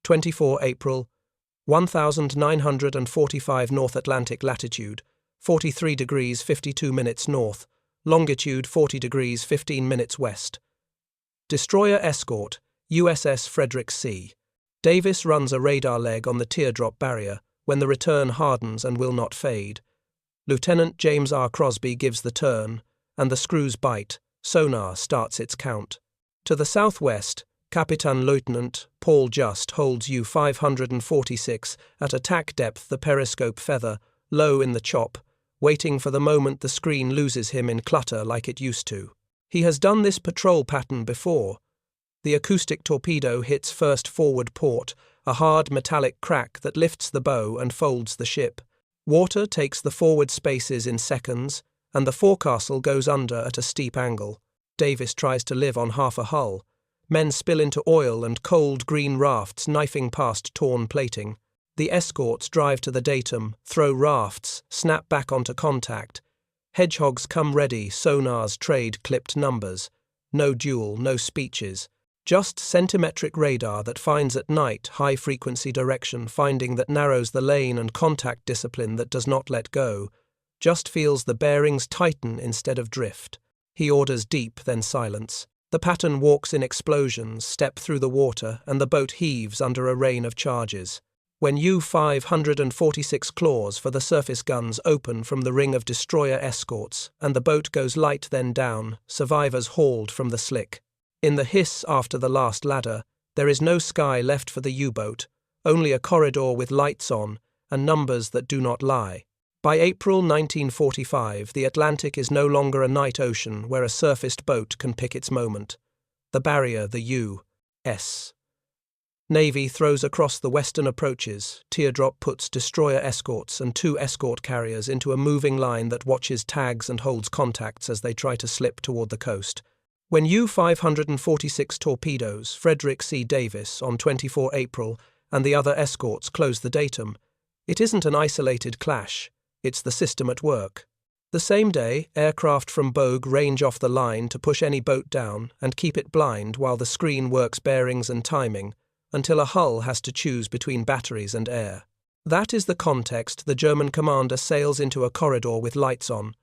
24 April, 1945 North Atlantic latitude, 43 degrees 52 minutes north, longitude 40 degrees 15 minutes west. Destroyer Escort, USS Frederick C. Davis runs a radar leg on the Teardrop barrier when the return hardens and will not fade. Lieutenant James R. Crosby gives the turn, and the screws bite. Sonar starts its count. To the southwest, Capitan Lieutenant Paul Just holds U-546 at attack depth, the periscope feather, low in the chop, waiting for the moment the screen loses him in clutter like it used to. He has done this patrol pattern before. The acoustic torpedo hits first forward port, a hard metallic crack that lifts the bow and folds the ship. Water takes the forward spaces in seconds, and the forecastle goes under at a steep angle. Davis tries to live on half a hull. Men spill into oil and cold green rafts knifing past torn plating. The escorts drive to the datum, throw rafts, snap back onto contact. Hedgehogs come ready, sonars trade clipped numbers. No duel, no speeches. Just centimetric radar that finds at night high-frequency direction, finding that narrows the lane, and contact discipline that does not let go. Just feels the bearings tighten instead of drift. He orders deep, then silence. The pattern walks in explosions, step through the water, and the boat heaves under a rain of charges. When U-546 claws for the surface guns open from the ring of destroyer escorts, and the boat goes light then down, survivors hauled from the slick. In the hiss after the last ladder, there is no sky left for the U-boat, only a corridor with lights on, and numbers that do not lie. By April 1945, the Atlantic is no longer a night ocean where a surfaced boat can pick its moment. The barrier, the U.S. Navy throws across the western approaches. Teardrop puts destroyer escorts and 2 escort carriers into a moving line that watches tags and holds contacts as they try to slip toward the coast. When U-546 torpedoes, Frederick C. Davis, on 24 April, and the other escorts close the datum, it isn't an isolated clash. It's the system at work. The same day, aircraft from Bogue range off the line to push any boat down and keep it blind while the screen works bearings and timing, until a hull has to choose between batteries and air. That is the context the German commander sails into a corridor with lights on.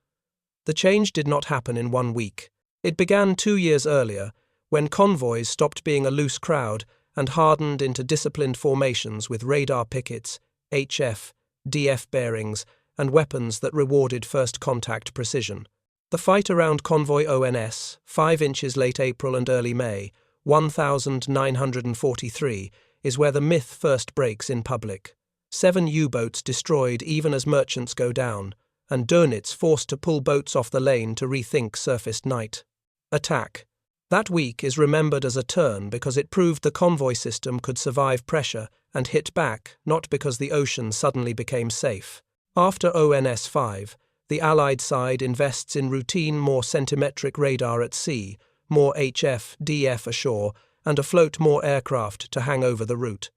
The change did not happen in 1 week. It began 2 years earlier, when convoys stopped being a loose crowd and hardened into disciplined formations with radar pickets, HF, DF bearings, and weapons that rewarded first contact precision. The fight around Convoy ONS, 5 inches late April and early May, 1943, is where the myth first breaks in public. 7 U-boats destroyed even as merchants go down, and Dönitz forced to pull boats off the lane to rethink surfaced night. Attack. That week is remembered as a turn because it proved the convoy system could survive pressure and hit back, not because the ocean suddenly became safe. After ONS 5, the Allied side invests in routine, more centimetric radar at sea, more HF, DF ashore, and afloat more aircraft to hang over the route.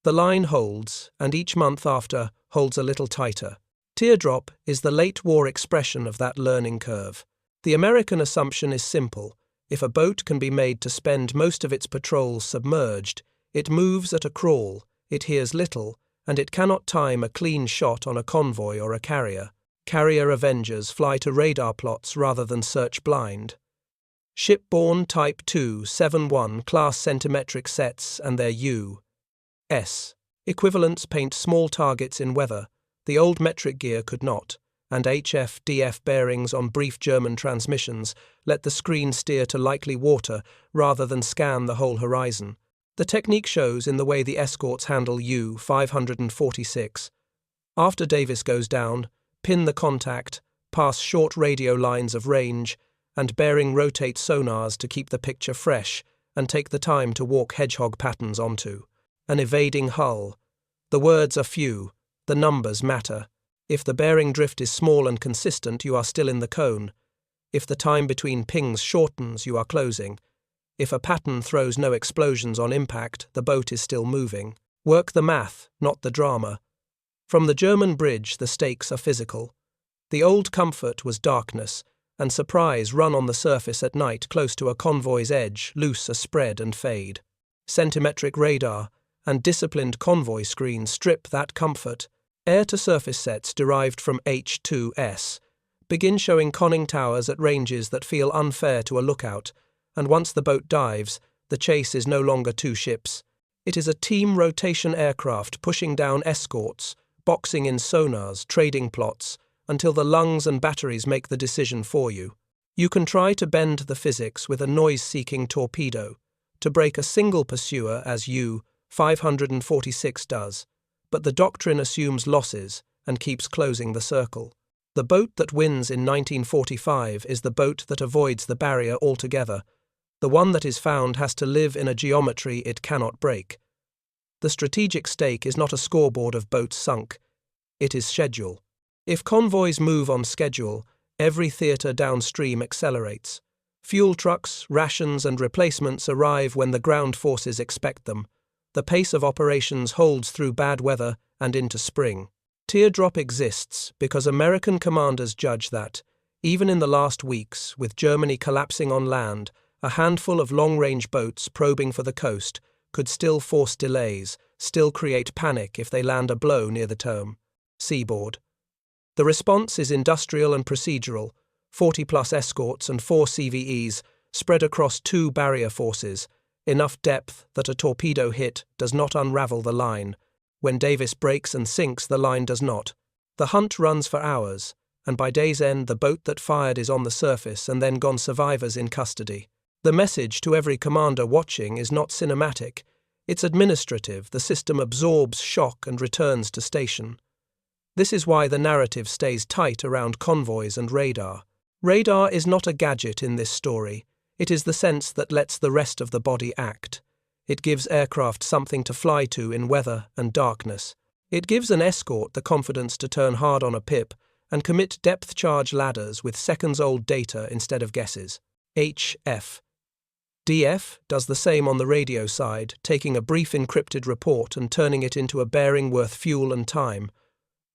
The line holds, and each month after holds a little tighter. Teardrop is the late war expression of that learning curve. The American assumption is simple. If a boat can be made to spend most of its patrols submerged, it moves at a crawl, it hears little, and it cannot time a clean shot on a convoy or a carrier. Carrier Avengers fly to radar plots rather than search blind. Shipborne Type 271 class centimetric sets and their U.S. equivalents paint small targets in weather. The old metric gear could not, and HF-DF bearings on brief German transmissions let the screen steer to likely water rather than scan the whole horizon. The technique shows in the way the escorts handle U-546. After Davis goes down, pin the contact, pass short radio lines of range, and bearing rotate sonars to keep the picture fresh and take the time to walk Hedgehog patterns onto. An evading hull. The words are few, the numbers matter. If the bearing drift is small and consistent, you are still in the cone. If the time between pings shortens, you are closing. If a pattern throws no explosions on impact, the boat is still moving. Work the math, not the drama. From the German bridge, the stakes are physical. The old comfort was darkness, and surprise run on the surface at night close to a convoy's edge, loose a spread and fade. Centimetric radar, and disciplined convoy screens strip that comfort. Air-to-surface sets derived from H2S begin showing conning towers at ranges that feel unfair to a lookout, and once the boat dives, the chase is no longer two ships. It is a team rotation aircraft pushing down escorts, boxing in sonars, trading plots, until the lungs and batteries make the decision for you. You can try to bend the physics with a noise-seeking torpedo, to break a single pursuer as U-546 does, but the doctrine assumes losses and keeps closing the circle. The boat that wins in 1945 is the boat that avoids the barrier altogether. The one that is found has to live in a geometry it cannot break. The strategic stake is not a scoreboard of boats sunk. It is schedule. If convoys move on schedule, every theatre downstream accelerates. Fuel trucks, rations and replacements arrive when the ground forces expect them. The pace of operations holds through bad weather and into spring. Teardrop exists because American commanders judge that, even in the last weeks, with Germany collapsing on land, a handful of long-range boats probing for the coast could still force delays, still create panic if they land a blow near the term seaboard. The response is industrial and procedural, 40-plus escorts and 4 CVEs spread across 2 barrier forces, enough depth that a torpedo hit does not unravel the line. When Davis breaks and sinks, the line does not. The hunt runs for hours, and by day's end the boat that fired is on the surface and then gone survivors in custody. The message to every commander watching is not cinematic, it's administrative. The system absorbs shock and returns to station. This is why the narrative stays tight around convoys and radar. Radar is not a gadget in this story. It is the sense that lets the rest of the body act. It gives aircraft something to fly to in weather and darkness. It gives an escort the confidence to turn hard on a pip and commit depth charge ladders with seconds-old data instead of guesses. HF. DF does the same on the radio side, taking a brief encrypted report and turning it into a bearing worth fuel and time.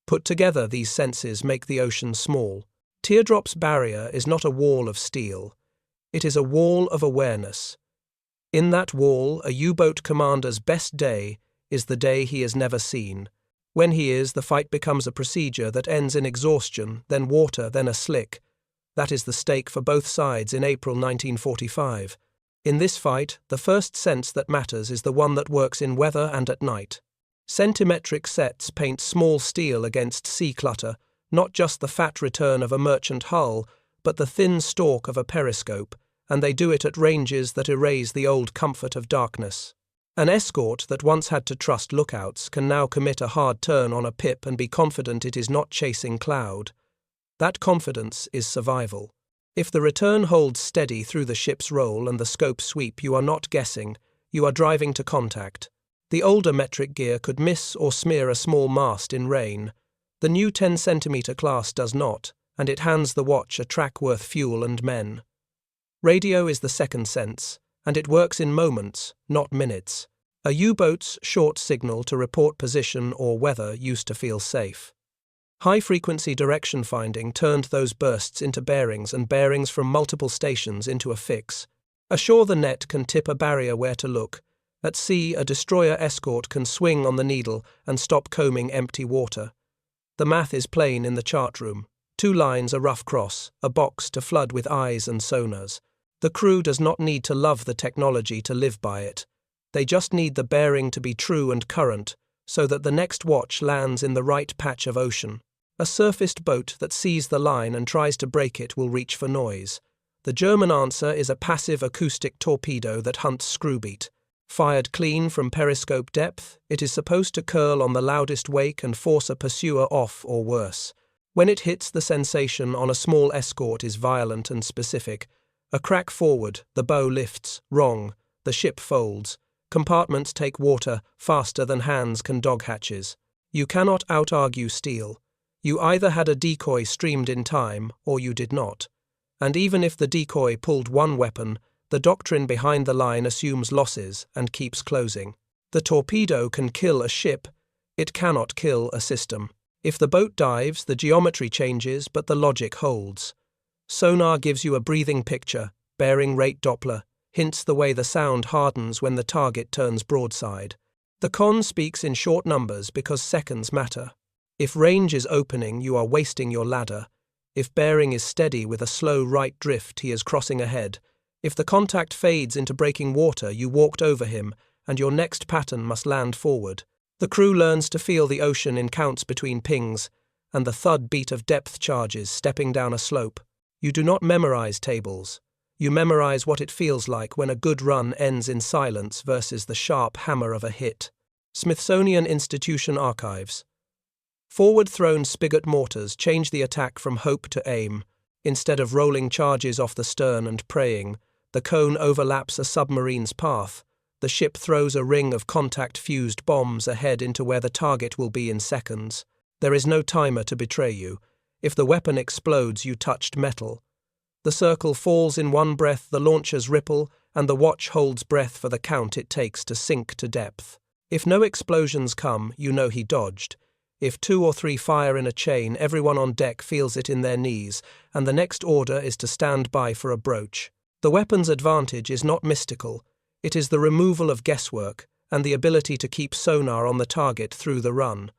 Put together, these senses make the ocean small. Teardrop's barrier is not a wall of steel. It is a wall of awareness. In that wall, a U-boat commander's best day is the day he is never seen. When he is, the fight becomes a procedure that ends in exhaustion, then water, then a slick. That is the stake for both sides in April 1945. In this fight, the first sense that matters is the one that works in weather and at night. Centimetric sets paint small steel against sea clutter, not just the fat return of a merchant hull, but the thin stalk of a periscope, and they do it at ranges that erase the old comfort of darkness. An escort that once had to trust lookouts can now commit a hard turn on a pip and be confident it is not chasing cloud. That confidence is survival. If the return holds steady through the ship's roll and the scope sweep, you are not guessing, you are driving to contact. The older metric gear could miss or smear a small mast in rain. The new 10-centimeter class does not, and it hands the watch a track worth fuel and men. Radio is the second sense, and it works in moments, not minutes. A U-boat's short signal to report position or weather used to feel safe. High-frequency direction finding turned those bursts into bearings and bearings from multiple stations into a fix. Ashore, the net can tip a barrier where to look. At sea, a destroyer escort can swing on the needle and stop combing empty water. The math is plain in the chart room. 2 lines, a rough cross, a box to flood with eyes and sonars. The crew does not need to love the technology to live by it. They just need the bearing to be true and current, so that the next watch lands in the right patch of ocean. A surfaced boat that sees the line and tries to break it will reach for noise. The German answer is a passive acoustic torpedo that hunts screwbeat. Fired clean from periscope depth, it is supposed to curl on the loudest wake and force a pursuer off or worse. When it hits, the sensation on a small escort is violent and specific. A crack forward, the bow lifts, wrong, the ship folds. Compartments take water faster than hands can dog hatches. You cannot out-argue steel. You either had a decoy streamed in time, or you did not. And even if the decoy pulled one weapon, the doctrine behind the line assumes losses and keeps closing. The torpedo can kill a ship. It cannot kill a system. If the boat dives, the geometry changes, but the logic holds. Sonar gives you a breathing picture, bearing rate Doppler, hints the way the sound hardens when the target turns broadside. The con speaks in short numbers because seconds matter. If range is opening, you are wasting your ladder. If bearing is steady with a slow right drift, he is crossing ahead. If the contact fades into breaking water, you walked over him, and your next pattern must land forward. The crew learns to feel the ocean in counts between pings, and the thud beat of depth charges stepping down a slope. You do not memorize tables. You memorize what it feels like when a good run ends in silence versus the sharp hammer of a hit. Smithsonian Institution Archives. Forward-thrown spigot mortars change the attack from hope to aim. Instead of rolling charges off the stern and praying, the cone overlaps a submarine's path. The ship throws a ring of contact-fused bombs ahead into where the target will be in seconds. There is no timer to betray you. If the weapon explodes, you touched metal. The circle falls in one breath, the launchers ripple, and the watch holds breath for the count it takes to sink to depth. If no explosions come, you know he dodged. If 2 or 3 fire in a chain, everyone on deck feels it in their knees, and the next order is to stand by for a broach. The weapon's advantage is not mystical. It is the removal of guesswork and the ability to keep sonar on the target through the run.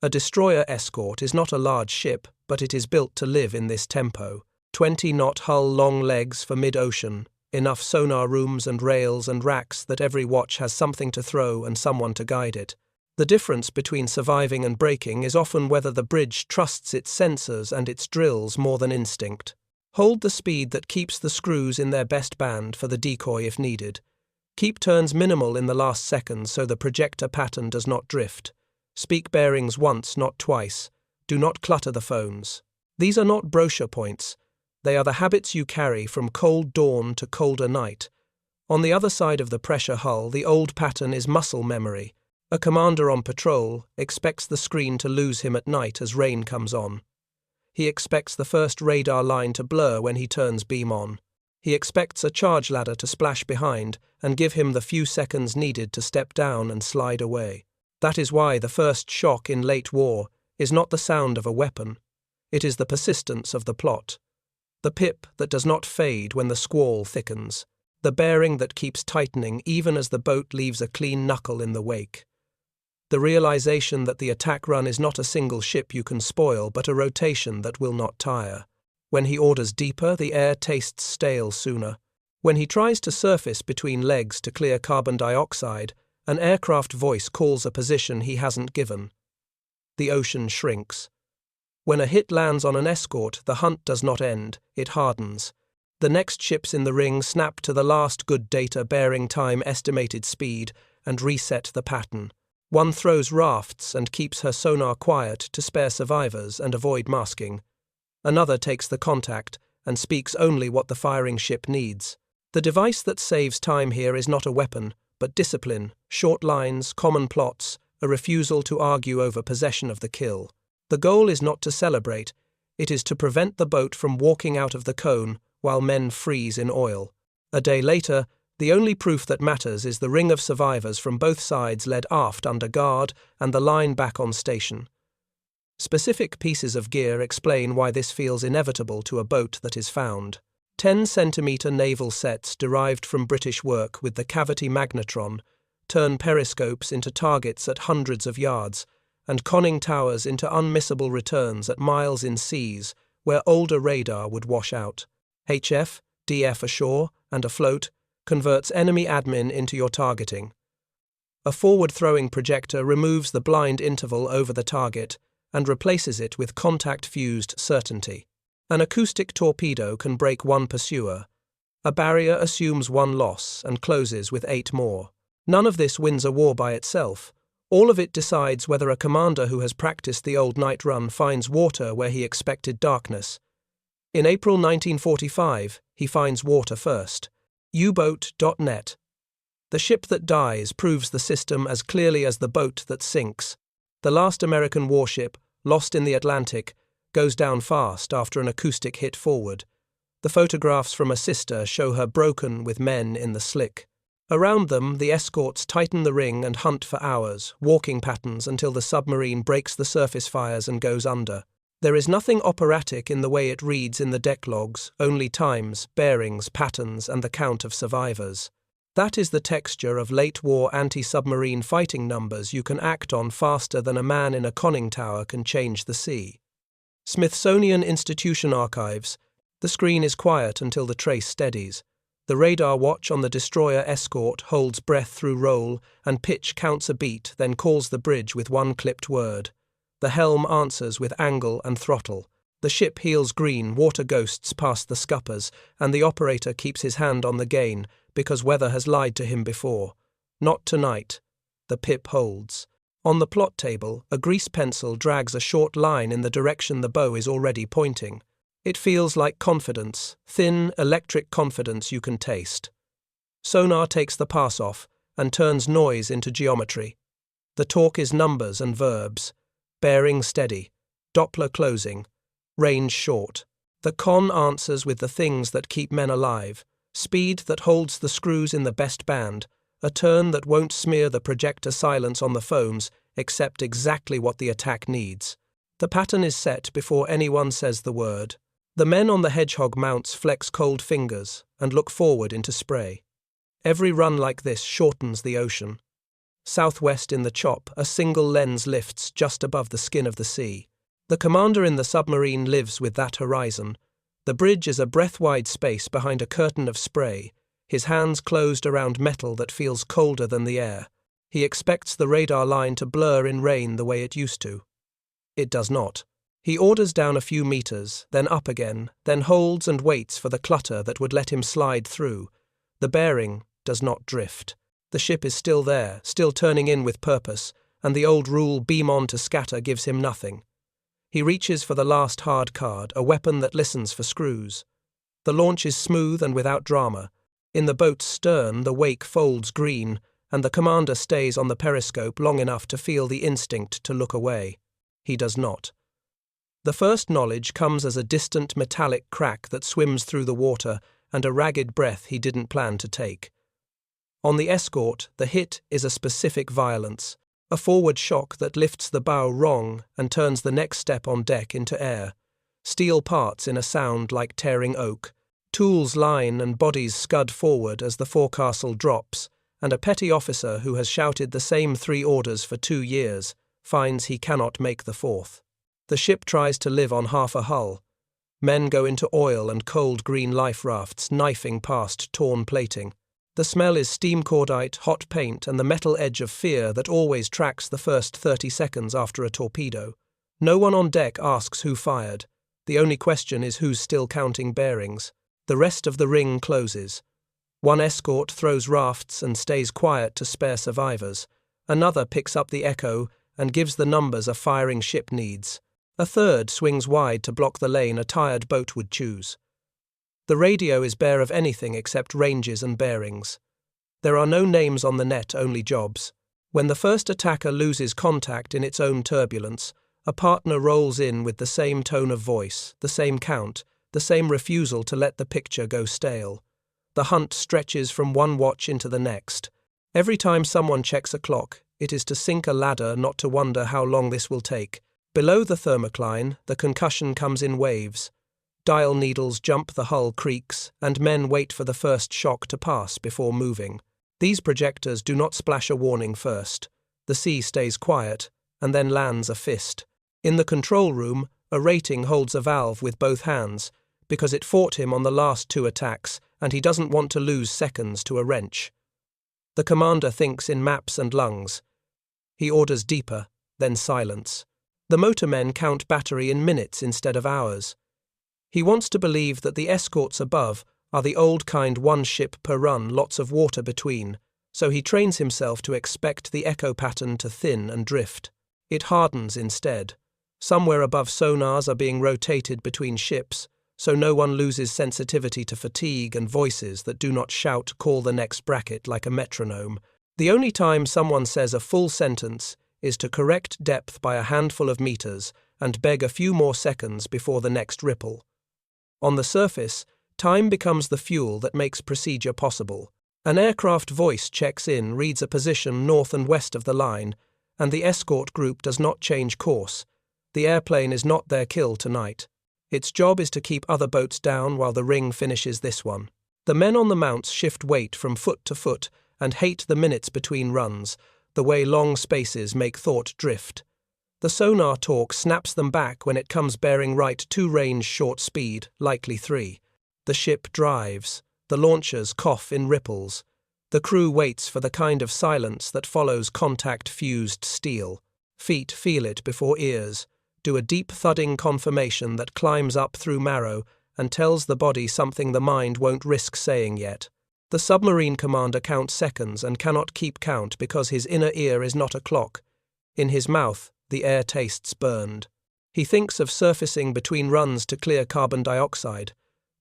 A destroyer escort is not a large ship, but it is built to live in this tempo. 20-knot hull, long legs for mid-ocean, enough sonar rooms and rails and racks that every watch has something to throw and someone to guide it. The difference between surviving and breaking is often whether the bridge trusts its sensors and its drills more than instinct. Hold the speed that keeps the screws in their best band for the decoy if needed. Keep turns minimal in the last seconds so the projector pattern does not drift. Speak bearings once, not twice. Do not clutter the phones. These are not brochure points. They are the habits you carry from cold dawn to colder night. On the other side of the pressure hull, the old pattern is muscle memory. A commander on patrol expects the screen to lose him at night as rain comes on. He expects the first radar line to blur when he turns beam on. He expects a charge ladder to splash behind and give him the few seconds needed to step down and slide away. That is why the first shock in late war is not the sound of a weapon. It is the persistence of the plot. The pip that does not fade when the squall thickens. The bearing that keeps tightening even as the boat leaves a clean knuckle in the wake. The realization that the attack run is not a single ship you can spoil, but a rotation that will not tire. When he orders deeper, the air tastes stale sooner. When he tries to surface between legs to clear carbon dioxide, an aircraft voice calls a position he hasn't given. The ocean shrinks. When a hit lands on an escort, the hunt does not end, it hardens. The next ships in the ring snap to the last good data, bearing time, estimated speed, and reset the pattern. One throws rafts and keeps her sonar quiet to spare survivors and avoid masking. Another takes the contact and speaks only what the firing ship needs. The device that saves time here is not a weapon, but discipline, short lines, common plots, a refusal to argue over possession of the kill. The goal is not to celebrate, it is to prevent the boat from walking out of the cone while men freeze in oil. A day later, the only proof that matters is the ring of survivors from both sides led aft under guard and the line back on station. Specific pieces of gear explain why this feels inevitable to a boat that is found. 10-centimetre naval sets derived from British work with the cavity magnetron turn periscopes into targets at hundreds of yards and conning towers into unmissable returns at miles in seas where older radar would wash out. HF, DF ashore and afloat converts enemy admin into your targeting. A forward-throwing projector removes the blind interval over the target and replaces it with contact-fused certainty. An acoustic torpedo can break one pursuer. A barrier assumes one loss and closes with 8 more. None of this wins a war by itself. All of it decides whether a commander who has practiced the old night run finds water where he expected darkness. In April 1945, he finds water first. U-boat.net. The ship that dies proves the system as clearly as the boat that sinks. The last American warship, lost in the Atlantic, goes down fast after an acoustic hit forward. The photographs from a sister show her broken with men in the slick. Around them, the escorts tighten the ring and hunt for hours, walking patterns until the submarine breaks the surface fires and goes under. There is nothing operatic in the way it reads in the deck logs, only times, bearings, patterns, and the count of survivors. That is the texture of late-war anti-submarine fighting numbers you can act on faster than a man in a conning tower can change the sea. Smithsonian Institution Archives. The screen is quiet until the trace steadies. The radar watch on the destroyer Escort holds breath through roll, and pitch counts a beat, then calls the bridge with one clipped word. The helm answers with angle and throttle. The ship heels green, water ghosts past the scuppers, and the operator keeps his hand on the gain, because weather has lied to him before. Not tonight. The pip holds. On the plot table, a grease pencil drags a short line in the direction the bow is already pointing. It feels like confidence, thin, electric confidence you can taste. Sonar takes the pass off and turns noise into geometry. The talk is numbers and verbs. Bearing steady. Doppler closing. Range short. The con answers with the things that keep men alive. Speed that holds the screws in the best band. A turn that won't smear the projector silence on the foams, except exactly what the attack needs. The pattern is set before anyone says the word. The men on the Hedgehog mounts flex cold fingers and look forward into spray. Every run like this shortens the ocean. Southwest in the chop, a single lens lifts just above the skin of the sea. The commander in the submarine lives with that horizon. The bridge is a breath-wide space behind a curtain of spray, his hands closed around metal that feels colder than the air. He expects the radar line to blur in rain the way it used to. It does not. He orders down a few meters, then up again, then holds and waits for the clutter that would let him slide through. The bearing does not drift. The ship is still there, still turning in with purpose, and the old rule beam on to scatter gives him nothing. He reaches for the last hard card, a weapon that listens for screws. The launch is smooth and without drama. In the boat's stern, the wake folds green, and the commander stays on the periscope long enough to feel the instinct to look away. He does not. The first knowledge comes as a distant metallic crack that swims through the water and a ragged breath he didn't plan to take. On the Escort, the hit is a specific violence, a forward shock that lifts the bow wrong and turns the next step on deck into air. Steel parts in a sound like tearing oak. Tools line and bodies scud forward as the forecastle drops, and a petty officer who has shouted the same 3 orders for 2 years finds he cannot make the 4th. The ship tries to live on half a hull. Men go into oil and cold green life rafts, knifing past torn plating. The smell is steam cordite, hot paint, and the metal edge of fear that always tracks the first 30 seconds after a torpedo. No one on deck asks who fired. The only question is who's still counting bearings. The rest of the ring closes. One escort throws rafts and stays quiet to spare survivors. Another picks up the echo and gives the numbers a firing ship needs. A third swings wide to block the lane a tired boat would choose. The radio is bare of anything except ranges and bearings. There are no names on the net, only jobs. When the first attacker loses contact in its own turbulence, a partner rolls in with the same tone of voice, the same count, the same refusal to let the picture go stale. The hunt stretches from one watch into the next. Every time someone checks a clock, it is to sink a ladder, not to wonder how long this will take. Below the thermocline, the concussion comes in waves. Dial needles jump, the hull creaks, and men wait for the first shock to pass before moving. These projectors do not splash a warning first. The sea stays quiet, and then lands a fist. In the control room, a rating holds a valve with both hands, because it fought him on the last 2 attacks, and he doesn't want to lose seconds to a wrench. The commander thinks in maps and lungs. He orders deeper, then silence. The motormen count battery in minutes instead of hours. He wants to believe that the escorts above are the old kind, 1 ship per run, lots of water between, so he trains himself to expect the echo pattern to thin and drift. It hardens instead. Somewhere above, sonars are being rotated between ships, so no one loses sensitivity to fatigue, and voices that do not shout call the next bracket like a metronome. The only time someone says a full sentence is to correct depth by a handful of meters and beg a few more seconds before the next ripple. On the surface, time becomes the fuel that makes procedure possible. An aircraft voice checks in, reads a position north and west of the line, and the escort group does not change course. The airplane is not their kill tonight. Its job is to keep other boats down while the ring finishes this one. The men on the mounts shift weight from foot to foot and hate the minutes between runs, the way long spaces make thought drift. The sonar talk snaps them back when it comes bearing right 2 range short speed, likely 3. The ship drives. The launchers cough in ripples. The crew waits for the kind of silence that follows contact-fused steel. Feet feel it before ears, do a deep thudding confirmation that climbs up through marrow and tells the body something the mind won't risk saying yet. The submarine commander counts seconds and cannot keep count because his inner ear is not a clock. In his mouth, the air tastes burned. He thinks of surfacing between runs to clear carbon dioxide,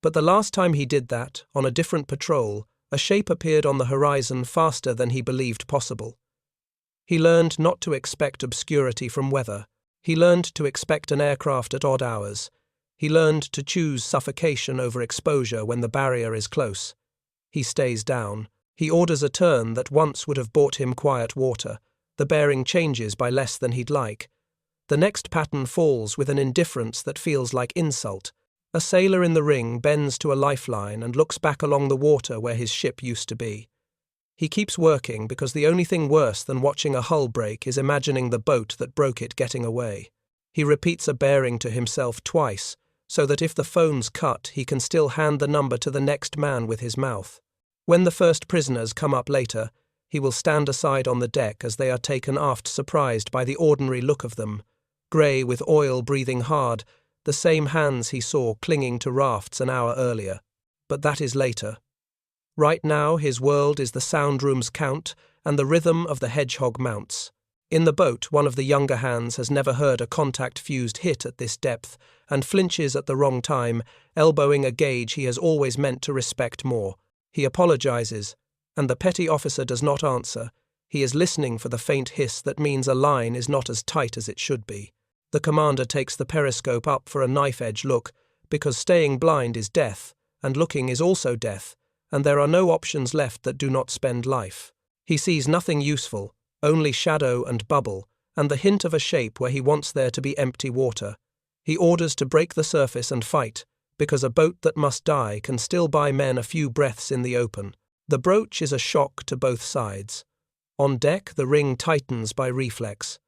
but the last time he did that, on a different patrol, a shape appeared on the horizon faster than he believed possible. He learned not to expect obscurity from weather. He learned to expect an aircraft at odd hours. He learned to choose suffocation over exposure when the barrier is close. He stays down. He orders a turn that once would have bought him quiet water. The bearing changes by less than he'd like. The next pattern falls with an indifference that feels like insult. A sailor in the ring bends to a lifeline and looks back along the water where his ship used to be. He keeps working because the only thing worse than watching a hull break is imagining the boat that broke it getting away. He repeats a bearing to himself twice, so that if the phone's cut, he can still hand the number to the next man with his mouth. When the first prisoners come up later, he will stand aside on the deck as they are taken aft, surprised by the ordinary look of them. Grey with oil breathing hard, the same hands he saw clinging to rafts an hour earlier. But that is later. Right now his world is the sound room's count and the rhythm of the Hedgehog mounts. In the boat, one of the younger hands has never heard a contact-fused hit at this depth and flinches at the wrong time, elbowing a gauge he has always meant to respect more. He apologizes, and the petty officer does not answer. He is listening for the faint hiss that means a line is not as tight as it should be. The commander takes the periscope up for a knife-edge look, because staying blind is death, and looking is also death, and there are no options left that do not spend life. He sees nothing useful, only shadow and bubble, and the hint of a shape where he wants there to be empty water. He orders to break the surface and fight, because a boat that must die can still buy men a few breaths in the open. The broach is a shock to both sides. On deck, the ring tightens by reflex.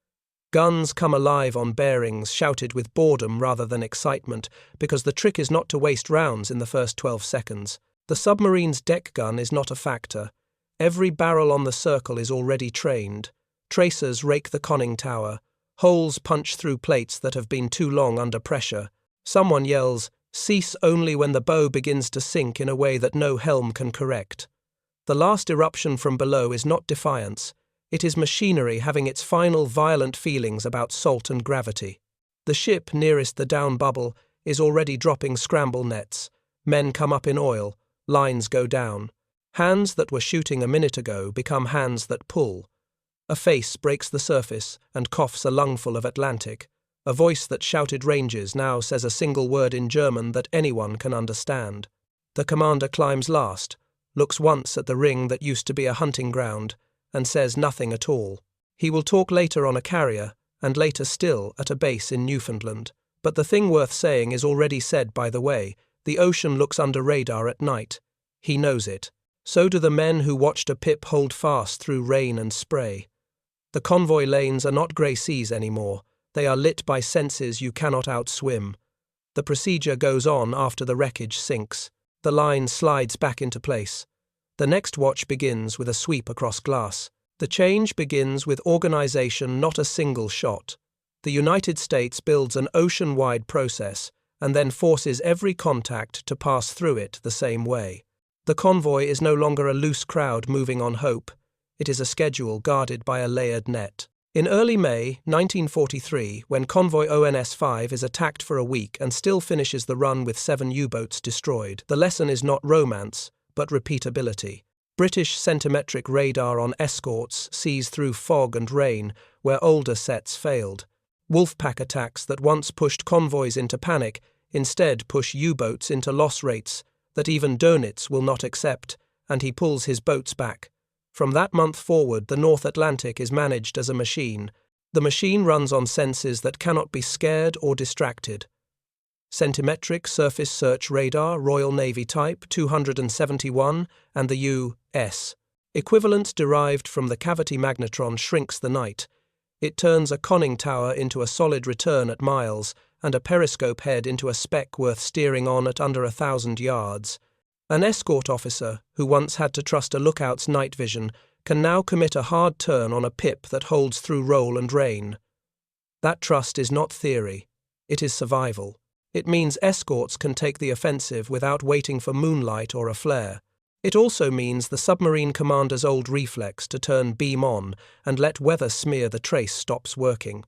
Guns come alive on bearings, shouted with boredom rather than excitement, because the trick is not to waste rounds in the first 12 seconds. The submarine's deck gun is not a factor. Every barrel on the circle is already trained. Tracers rake the conning tower. Holes punch through plates that have been too long under pressure. Someone yells, "Cease only when the bow begins to sink in a way that no helm can correct." The last eruption from below is not defiance. It is machinery having its final violent feelings about salt and gravity. The ship nearest the down bubble is already dropping scramble nets. Men come up in oil. Lines go down. Hands that were shooting a minute ago become hands that pull. A face breaks the surface and coughs a lungful of Atlantic. A voice that shouted ranges now says a single word in German that anyone can understand. The commander climbs last, looks once at the ring that used to be a hunting ground, and says nothing at all. He will talk later on a carrier, and later still at a base in Newfoundland. But the thing worth saying is already said by the way. The ocean looks under radar at night. He knows it. So do the men who watched a pip hold fast through rain and spray. The convoy lanes are not grey seas anymore. They are lit by senses you cannot outswim. The procedure goes on after the wreckage sinks. The line slides back into place. The next watch begins with a sweep across glass. The change begins with organization, not a single shot. The United States builds an ocean-wide process and then forces every contact to pass through it the same way. The convoy is no longer a loose crowd moving on hope. It is a schedule guarded by a layered net. In early May 1943, when convoy ONS 5 is attacked for a week and still finishes the run with 7 U-boats destroyed, the lesson is not romance, but repeatability. British Centimetric radar on Escorts sees through fog and rain where older sets failed. Wolfpack attacks that once pushed convoys into panic instead push U-boats into loss rates that even Dönitz will not accept, and he pulls his boats back. From that month forward, the North Atlantic is managed as a machine. The machine runs on senses that cannot be scared or distracted. Centimetric surface search radar, Royal Navy type 271, and the U.S. equivalent derived from the cavity magnetron shrinks the night. It turns a conning tower into a solid return at miles, and a periscope head into a speck worth steering on at under 1,000 yards. An escort officer, who once had to trust a lookout's night vision, can now commit a hard turn on a pip that holds through roll and rain. That trust is not theory, it is survival. It means escorts can take the offensive without waiting for moonlight or a flare. It also means the submarine commander's old reflex to turn beam on and let weather smear the trace stops working.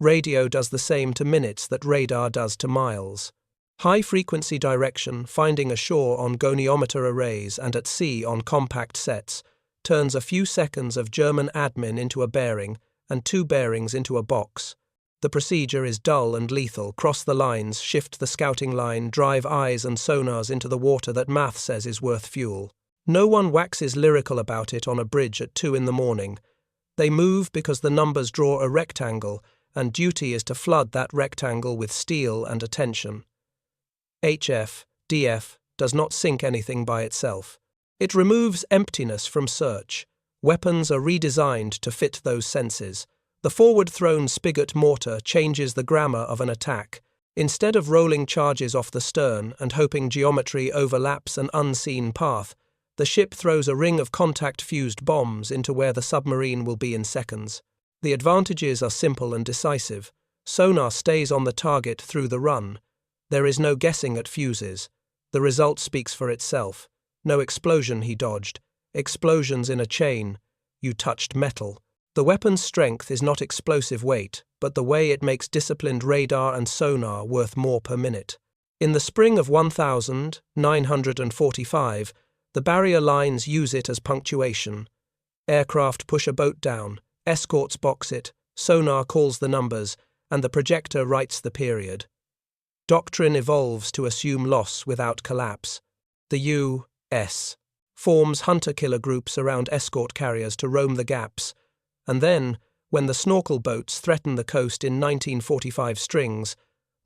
Radio does the same to minutes that radar does to miles. High-frequency direction, finding ashore on goniometer arrays and at sea on compact sets, turns a few seconds of German admin into a bearing and 2 bearings into a box. The procedure is dull and lethal. Cross the lines, shift the scouting line, drive eyes and sonars into the water that math says is worth fuel. No one waxes lyrical about it on a bridge at 2 in the morning. They move because the numbers draw a rectangle, and duty is to flood that rectangle with steel and attention. HF, DF, does not sink anything by itself. It removes emptiness from search. Weapons are redesigned to fit those senses. The forward-thrown spigot mortar changes the grammar of an attack. Instead of rolling charges off the stern and hoping geometry overlaps an unseen path, the ship throws a ring of contact-fused bombs into where the submarine will be in seconds. The advantages are simple and decisive. Sonar stays on the target through the run. There is no guessing at fuses. The result speaks for itself. No explosion he dodged. Explosions in a chain. You touched metal. The weapon's strength is not explosive weight, but the way it makes disciplined radar and sonar worth more per minute. In the spring of 1945, the barrier lines use it as punctuation. Aircraft push a boat down, escorts box it, sonar calls the numbers, and the projector writes the period. Doctrine evolves to assume loss without collapse. The U.S. forms hunter-killer groups around escort carriers to roam the gaps. And then, when the snorkel boats threaten the coast in 1945 strings,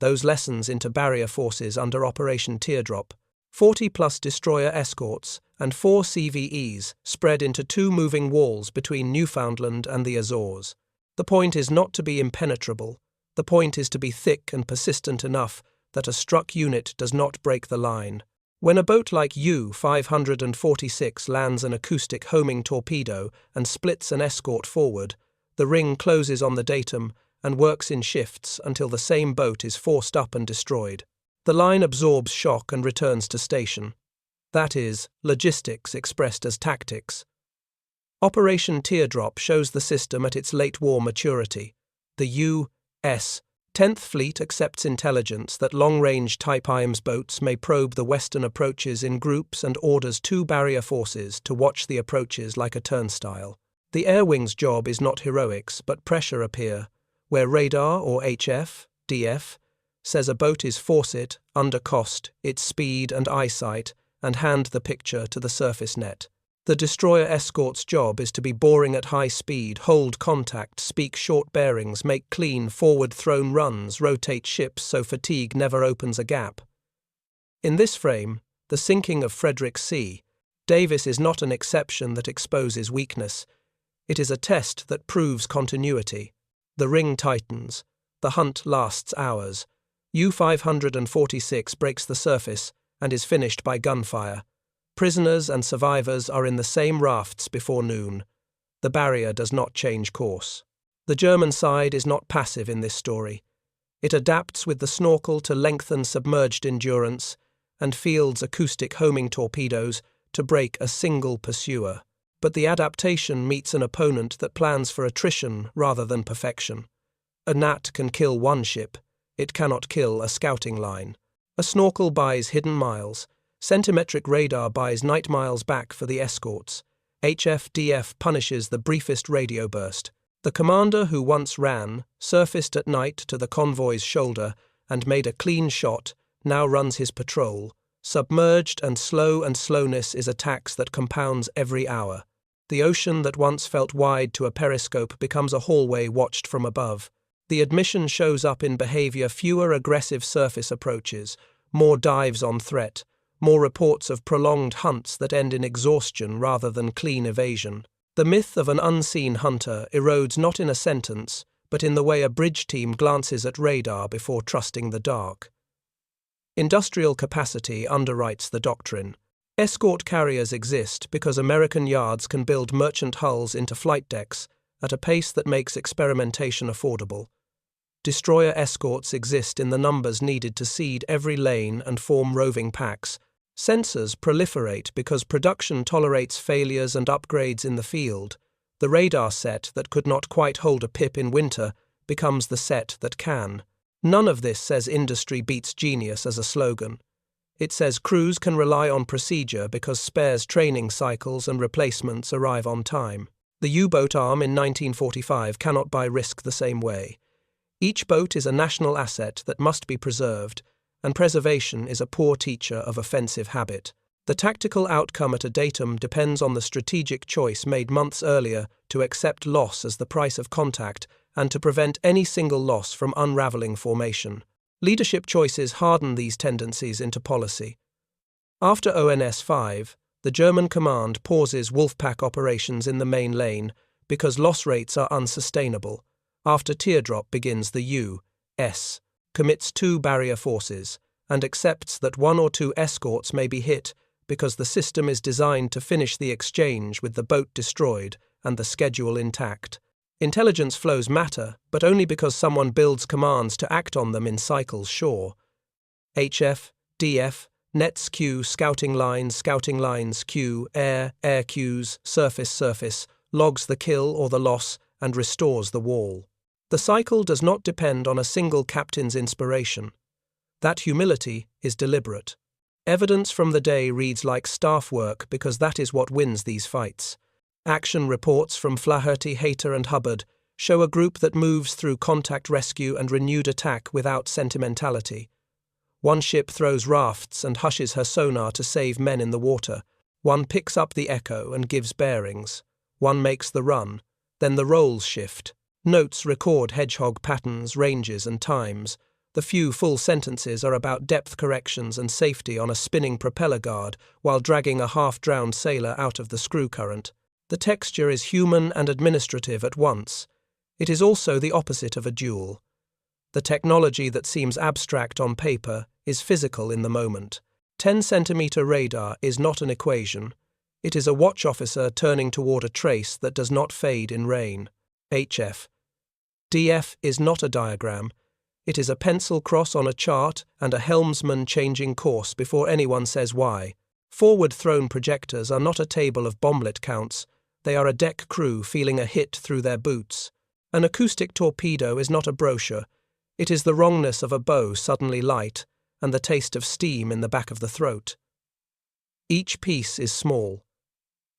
those lessons into barrier forces under Operation Teardrop, 40-plus destroyer escorts and 4 CVEs spread into 2 moving walls between Newfoundland and the Azores. The point is not to be impenetrable. The point is to be thick and persistent enough that a struck unit does not break the line. When a boat like U-546 lands an acoustic homing torpedo and splits an escort forward, the ring closes on the datum and works in shifts until the same boat is forced up and destroyed. The line absorbs shock and returns to station. That is, logistics expressed as tactics. Operation Teardrop shows the system at its late-war maturity. The U.S. 10th Fleet accepts intelligence that long-range Type IMS boats may probe the western approaches in groups and orders 2 barrier forces to watch the approaches like a turnstile. The air wing's job is not heroics, but pressure appear, where radar or HF, DF, says a boat is force it, under cost, its speed and eyesight, and hand the picture to the surface net. The destroyer escort's job is to be boring at high speed, hold contact, speak short bearings, make clean, forward-thrown runs, rotate ships so fatigue never opens a gap. In this frame, the sinking of Frederick C, Davis is not an exception that exposes weakness. It is a test that proves continuity. The ring tightens. The hunt lasts hours. U-546 breaks the surface and is finished by gunfire. Prisoners and survivors are in the same rafts before noon. The barrier does not change course. The German side is not passive in this story. It adapts with the snorkel to lengthen submerged endurance and fields acoustic homing torpedoes to break a single pursuer. But the adaptation meets an opponent that plans for attrition rather than perfection. A gnat can kill one ship. It cannot kill a scouting line. A snorkel buys hidden miles. Centimetric radar buys night miles back for the escorts. HF-DF punishes the briefest radio burst. The commander who once ran, surfaced at night to the convoy's shoulder, and made a clean shot, now runs his patrol. Submerged and slowness is a tax that compounds every hour. The ocean that once felt wide to a periscope becomes a hallway watched from above. The admission shows up in behavior: fewer aggressive surface approaches, more dives on threat, more reports of prolonged hunts that end in exhaustion rather than clean evasion. The myth of an unseen hunter erodes not in a sentence, but in the way a bridge team glances at radar before trusting the dark. Industrial capacity underwrites the doctrine. Escort carriers exist because American yards can build merchant hulls into flight decks at a pace that makes experimentation affordable. Destroyer escorts exist in the numbers needed to seed every lane and form roving packs. Sensors proliferate because production tolerates failures and upgrades in the field. The radar set that could not quite hold a pip in winter becomes the set that can. None of this says industry beats genius as a slogan. It says crews can rely on procedure because spares training cycles and replacements arrive on time. The U-boat arm in 1945 cannot buy risk the same way. Each boat is a national asset that must be preserved, and preservation is a poor teacher of offensive habit. The tactical outcome at a datum depends on the strategic choice made months earlier to accept loss as the price of contact and to prevent any single loss from unraveling formation. Leadership choices harden these tendencies into policy. After ONS 5, the German command pauses Wolfpack operations in the main lane because loss rates are unsustainable. After Teardrop begins, the U.S. commits 2 barrier forces and accepts that 1 or 2 escorts may be hit because the system is designed to finish the exchange with the boat destroyed and the schedule intact. Intelligence flows matter, but only because someone builds commands to act on them in cycles. Sure. HF, DF, nets Q, scouting lines Q, air Qs, surface, logs the kill or the loss and restores the wall. The cycle does not depend on a single captain's inspiration. That humility is deliberate. Evidence from the day reads like staff work because that is what wins these fights. Action reports from Flaherty, Hayter and Hubbard show a group that moves through contact rescue and renewed attack without sentimentality. One ship throws rafts and hushes her sonar to save men in the water. One picks up the echo and gives bearings. One makes the run. Then the roles shift. Notes record Hedgehog patterns, ranges and times. The few full sentences are about depth corrections and safety on a spinning propeller guard while dragging a half-drowned sailor out of the screw current. The texture is human and administrative at once. It is also the opposite of a duel. The technology that seems abstract on paper is physical in the moment. 10-centimeter radar is not an equation. It is a watch officer turning toward a trace that does not fade in rain. HF. DF is not a diagram. It is a pencil cross on a chart and a helmsman changing course before anyone says why. Forward-thrown projectors are not a table of bomblet counts. They are a deck crew feeling a hit through their boots. An acoustic torpedo is not a brochure. It is the wrongness of a bow suddenly light and the taste of steam in the back of the throat. Each piece is small.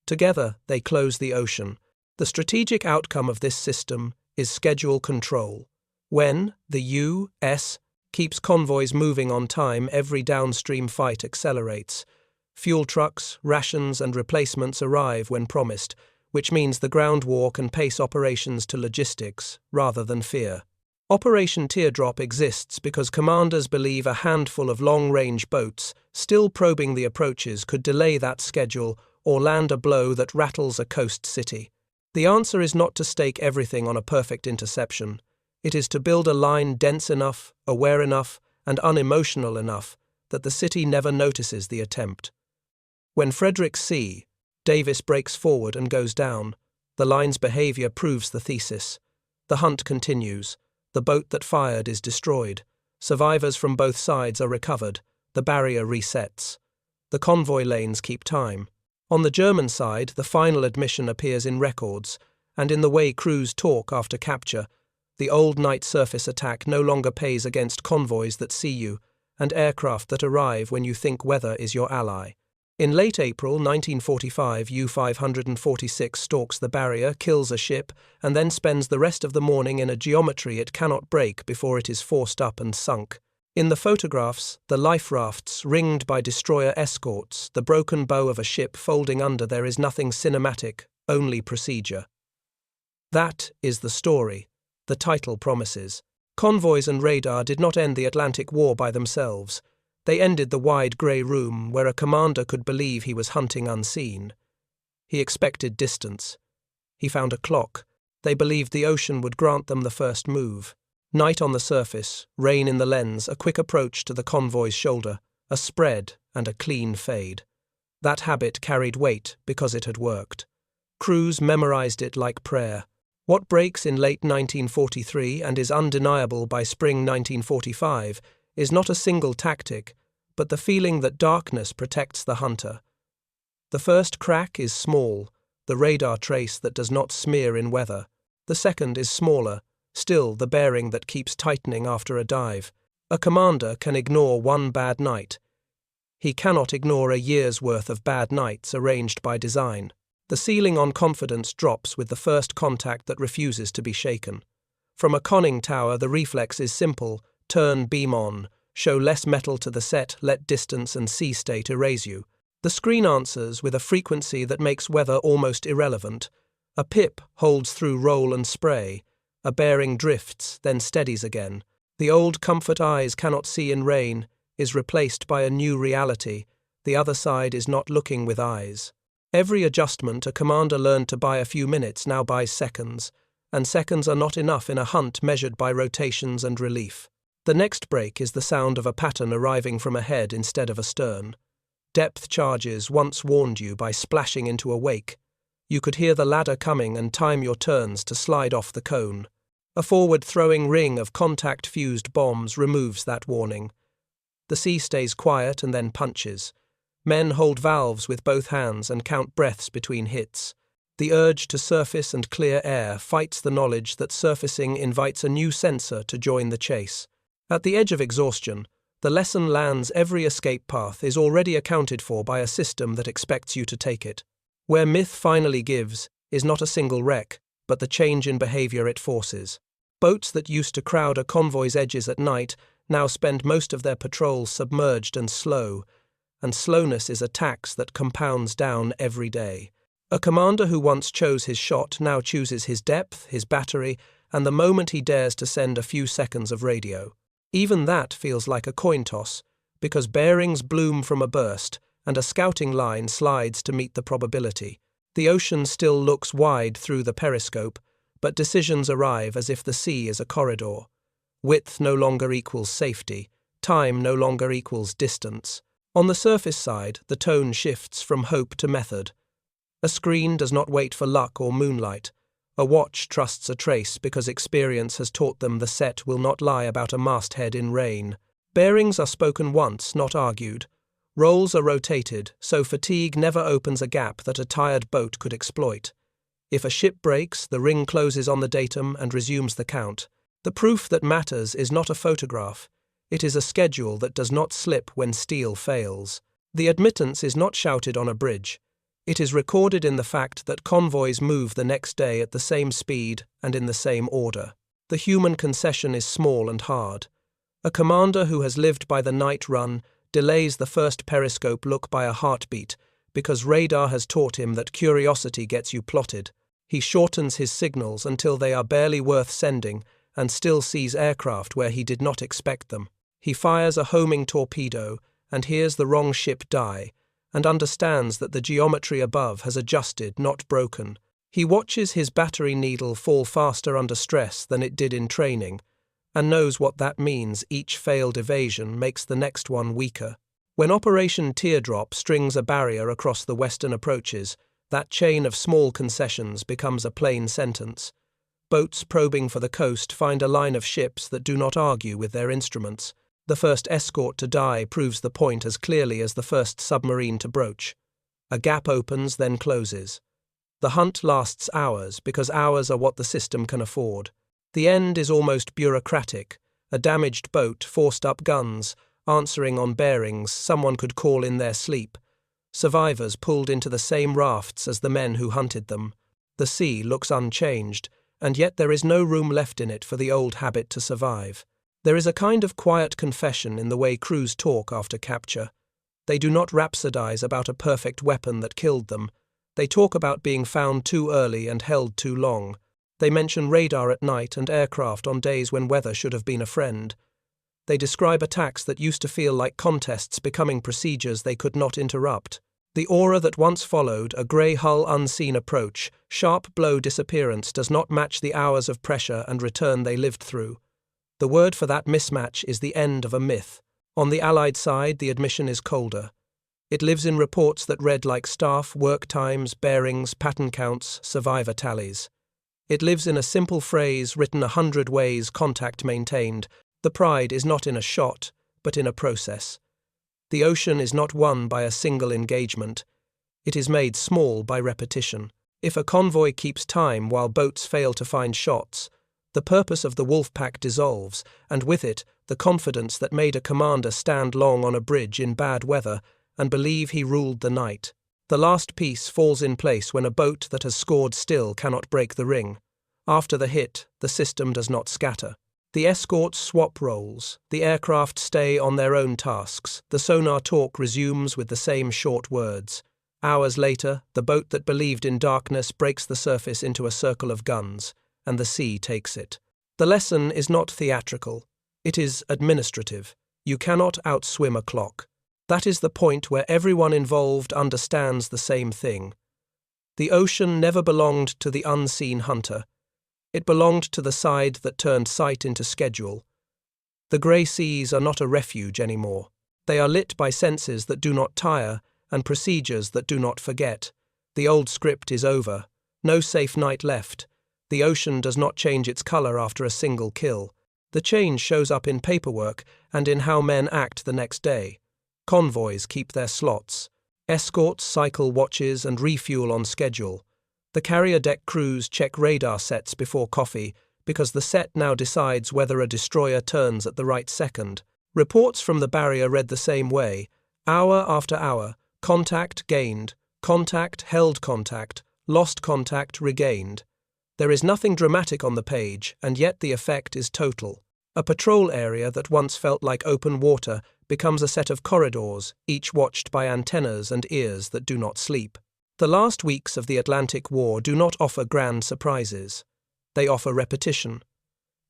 Together, they close the ocean. The strategic outcome of this system is schedule control. When the U.S. keeps convoys moving on time, every downstream fight accelerates. Fuel trucks, rations and replacements arrive when promised, which means the ground war can pace operations to logistics rather than fear. Operation Teardrop exists because commanders believe a handful of long-range boats still probing the approaches could delay that schedule or land a blow that rattles a coast city. The answer is not to stake everything on a perfect interception. It is to build a line dense enough, aware enough, and unemotional enough that the city never notices the attempt. When Frederick C. Davis breaks forward and goes down, the line's behavior proves the thesis. The hunt continues. The boat that fired is destroyed. Survivors from both sides are recovered. The barrier resets. The convoy lanes keep time. On the German side, the final admission appears in records, and in the way crews talk after capture. The old night surface attack no longer pays against convoys that see you, and aircraft that arrive when you think weather is your ally. In late April 1945, U-546 stalks the barrier, kills a ship, and then spends the rest of the morning in a geometry it cannot break before it is forced up and sunk. In the photographs, the life rafts ringed by destroyer escorts, the broken bow of a ship folding under, there is nothing cinematic, only procedure. That is the story. The title promises. Convoys and radar did not end the Atlantic War by themselves. They ended the wide grey room where a commander could believe he was hunting unseen. He expected distance. He found a clock. They believed the ocean would grant them the first move. Night on the surface, rain in the lens, a quick approach to the convoy's shoulder, a spread and a clean fade. That habit carried weight because it had worked. Crews memorized it like prayer. What breaks in late 1943 and is undeniable by spring 1945 is not a single tactic, but the feeling that darkness protects the hunter. The first crack is small, the radar trace that does not smear in weather. The second is smaller, still the bearing that keeps tightening after a dive. A commander can ignore one bad night. He cannot ignore a year's worth of bad nights arranged by design. The ceiling on confidence drops with the first contact that refuses to be shaken. From a conning tower, the reflex is simple: turn beam on, show less metal to the set, let distance and sea state erase you. The screen answers with a frequency that makes weather almost irrelevant. A pip holds through roll and spray. A bearing drifts, then steadies again. The old comfort eyes cannot see in rain is replaced by a new reality. The other side is not looking with eyes. Every adjustment a commander learned to buy a few minutes now buys seconds, and seconds are not enough in a hunt measured by rotations and relief. The next break is the sound of a pattern arriving from ahead instead of astern. Depth charges once warned you by splashing into a wake. You could hear the ladder coming and time your turns to slide off the cone. A forward-throwing ring of contact-fused bombs removes that warning. The sea stays quiet and then punches. Men hold valves with both hands and count breaths between hits. The urge to surface and clear air fights the knowledge that surfacing invites a new sensor to join the chase. At the edge of exhaustion, the lesson lands: every escape path is already accounted for by a system that expects you to take it. Where myth finally gives is not a single wreck, but the change in behavior it forces. Boats that used to crowd a convoy's edges at night now spend most of their patrols submerged and slowness is a tax that compounds down every day. A commander who once chose his shot now chooses his depth, his battery, and the moment he dares to send a few seconds of radio. Even that feels like a coin toss, because bearings bloom from a burst, and a scouting line slides to meet the probability. The ocean still looks wide through the periscope, but decisions arrive as if the sea is a corridor. Width no longer equals safety. Time no longer equals distance. On the surface side, the tone shifts from hope to method. A screen does not wait for luck or moonlight. A watch trusts a trace because experience has taught them the set will not lie about a masthead in rain. Bearings are spoken once, not argued. Rolls are rotated, so fatigue never opens a gap that a tired boat could exploit. If a ship breaks, the ring closes on the datum and resumes the count. The proof that matters is not a photograph. It is a schedule that does not slip when steel fails. The admittance is not shouted on a bridge. It is recorded in the fact that convoys move the next day at the same speed and in the same order. The human concession is small and hard. A commander who has lived by the night run delays the first periscope look by a heartbeat because radar has taught him that curiosity gets you plotted. He shortens his signals until they are barely worth sending and still sees aircraft where he did not expect them. He fires a homing torpedo and hears the wrong ship die, and understands that the geometry above has adjusted, not broken. He watches his battery needle fall faster under stress than it did in training, and knows what that means. Each failed evasion makes the next one weaker. When Operation Teardrop strings a barrier across the western approaches, that chain of small concessions becomes a plain sentence. Boats probing for the coast find a line of ships that do not argue with their instruments. The first escort to die proves the point as clearly as the first submarine to broach. A gap opens, then closes. The hunt lasts hours because hours are what the system can afford. The end is almost bureaucratic. A damaged boat, forced up guns, answering on bearings someone could call in their sleep. Survivors pulled into the same rafts as the men who hunted them. The sea looks unchanged, and yet there is no room left in it for the old habit to survive. There is a kind of quiet confession in the way crews talk after capture. They do not rhapsodize about a perfect weapon that killed them. They talk about being found too early and held too long. They mention radar at night and aircraft on days when weather should have been a friend. They describe attacks that used to feel like contests becoming procedures they could not interrupt. The aura that once followed, a grey hull unseen approach, sharp blow disappearance, does not match the hours of pressure and return they lived through. The word for that mismatch is the end of a myth. On the Allied side, the admission is colder. It lives in reports that read like staff, work times, bearings, pattern counts, survivor tallies. It lives in a simple phrase written 100 ways, contact maintained. The pride is not in a shot, but in a process. The ocean is not won by a single engagement. It is made small by repetition. If a convoy keeps time while boats fail to find shots, the purpose of the wolf pack dissolves, and with it, the confidence that made a commander stand long on a bridge in bad weather and believe he ruled the night. The last piece falls in place when a boat that has scored still cannot break the ring. After the hit, the system does not scatter. The escorts swap roles, the aircraft stay on their own tasks, the sonar talk resumes with the same short words. Hours later, the boat that believed in darkness breaks the surface into a circle of guns, and the sea takes it. The lesson is not theatrical, it is administrative. You cannot outswim a clock. That is the point where everyone involved understands the same thing. The ocean never belonged to the unseen hunter. It belonged to the side that turned sight into schedule. The grey seas are not a refuge anymore. They are lit by senses that do not tire and procedures that do not forget. The old script is over. No safe night left. The ocean does not change its colour after a single kill. The change shows up in paperwork and in how men act the next day. Convoys keep their slots. Escorts cycle watches and refuel on schedule. The carrier deck crews check radar sets before coffee because the set now decides whether a destroyer turns at the right second. Reports from the barrier read the same way. Hour after hour, contact gained, contact held contact, lost contact regained. There is nothing dramatic on the page, and yet the effect is total. A patrol area that once felt like open water becomes a set of corridors, each watched by antennas and ears that do not sleep. The last weeks of the Atlantic War do not offer grand surprises. They offer repetition.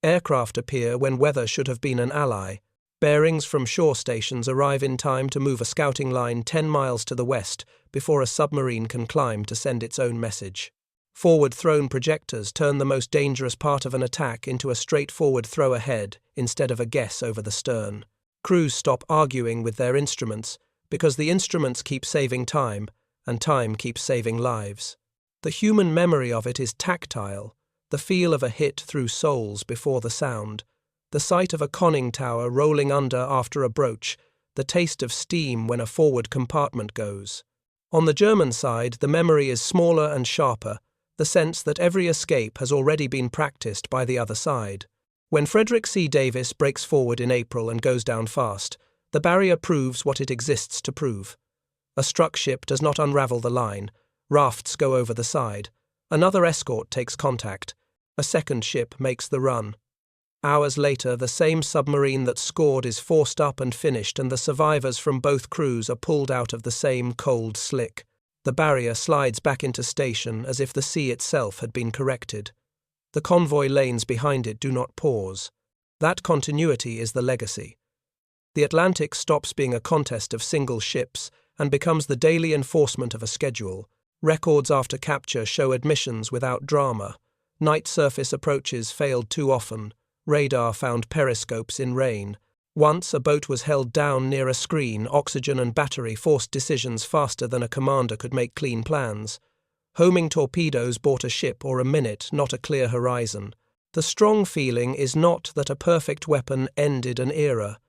Aircraft appear when weather should have been an ally. Bearings from shore stations arrive in time to move a scouting line 10 miles to the west before a submarine can climb to send its own message. Forward-thrown projectors turn the most dangerous part of an attack into a straightforward throw ahead instead of a guess over the stern. Crews stop arguing with their instruments because the instruments keep saving time, and time keeps saving lives. The human memory of it is tactile, the feel of a hit through soles before the sound, the sight of a conning tower rolling under after a broach, the taste of steam when a forward compartment goes. On the German side, the memory is smaller and sharper, the sense that every escape has already been practiced by the other side. When Frederick C. Davis breaks forward in April and goes down fast, the barrier proves what it exists to prove. A struck ship does not unravel the line. Rafts go over the side. Another escort takes contact. A second ship makes the run. Hours later, the same submarine that scored is forced up and finished, and the survivors from both crews are pulled out of the same cold slick. The barrier slides back into station as if the sea itself had been corrected. The convoy lanes behind it do not pause. That continuity is the legacy. The Atlantic stops being a contest of single ships and becomes the daily enforcement of a schedule. Records after capture show admissions without drama. Night surface approaches failed too often. Radar found periscopes in rain. Once a boat was held down near a screen, oxygen and battery forced decisions faster than a commander could make clean plans. Homing torpedoes bought a ship or a minute, not a clear horizon. The strong feeling is not that a perfect weapon ended an era.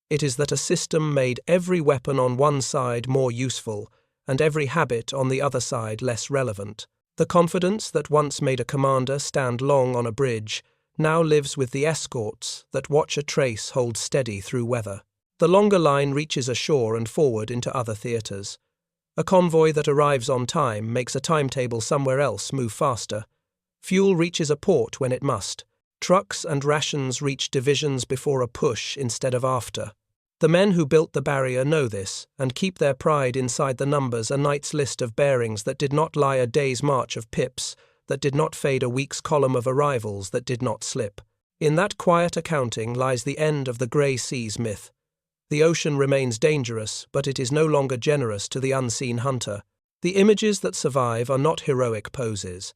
It is that a system made every weapon on one side more useful, and every habit on the other side less relevant. The confidence that once made a commander stand long on a bridge now lives with the escorts that watch a trace hold steady through weather. The longer line reaches ashore and forward into other theatres. A convoy that arrives on time makes a timetable somewhere else move faster. Fuel reaches a port when it must. Trucks and rations reach divisions before a push instead of after. The men who built the barrier know this and keep their pride inside the numbers, a night's list of bearings that did not lie a day's march of pips, that did not fade, a week's column of arrivals that did not slip. In that quiet accounting lies the end of the grey seas myth. The ocean remains dangerous, but it is no longer generous to the unseen hunter. The images that survive are not heroic poses.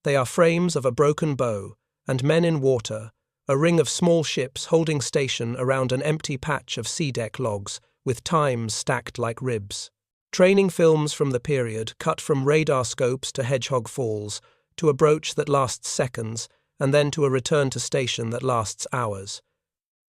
They are frames of a broken bow, and men in water, a ring of small ships holding station around an empty patch of sea-deck logs, with times stacked like ribs. Training films from the period, cut from radar scopes to Hedgehog Falls, to a broach that lasts seconds, and then to a return to station that lasts hours.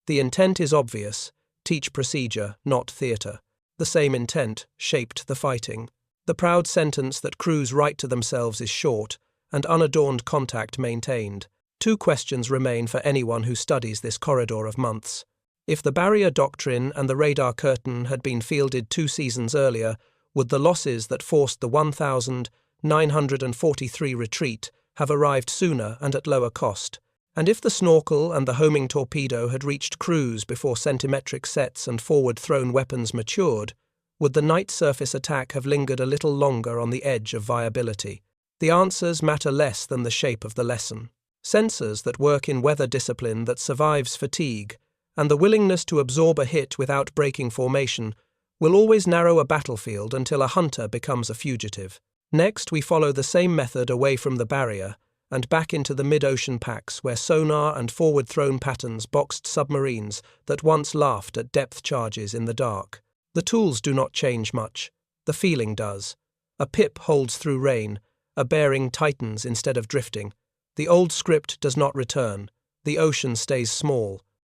The intent is obvious: teach procedure, not theatre. The same intent shaped the fighting. The proud sentence that crews write to themselves is short, and unadorned contact maintained. Two questions remain for anyone who studies this corridor of months. If the barrier doctrine and the radar curtain had been fielded 2 seasons earlier, would the losses that forced the 1,943 retreat have arrived sooner and at lower cost? And if the snorkel and the homing torpedo had reached crews before centimetric sets and forward-thrown weapons matured, would the night surface attack have lingered a little longer on the edge of viability? The answers matter less than the shape of the lesson. Sensors that work in weather discipline that survives fatigue, and the willingness to absorb a hit without breaking formation, will always narrow a battlefield until a hunter becomes a fugitive. Next, we follow the same method away from the barrier and back into the mid-ocean packs where sonar and forward-thrown patterns boxed submarines that once laughed at depth charges in the dark. The tools do not change much. The feeling does. A pip holds through rain. A bearing tightens instead of drifting. The old script does not return. The ocean stays small.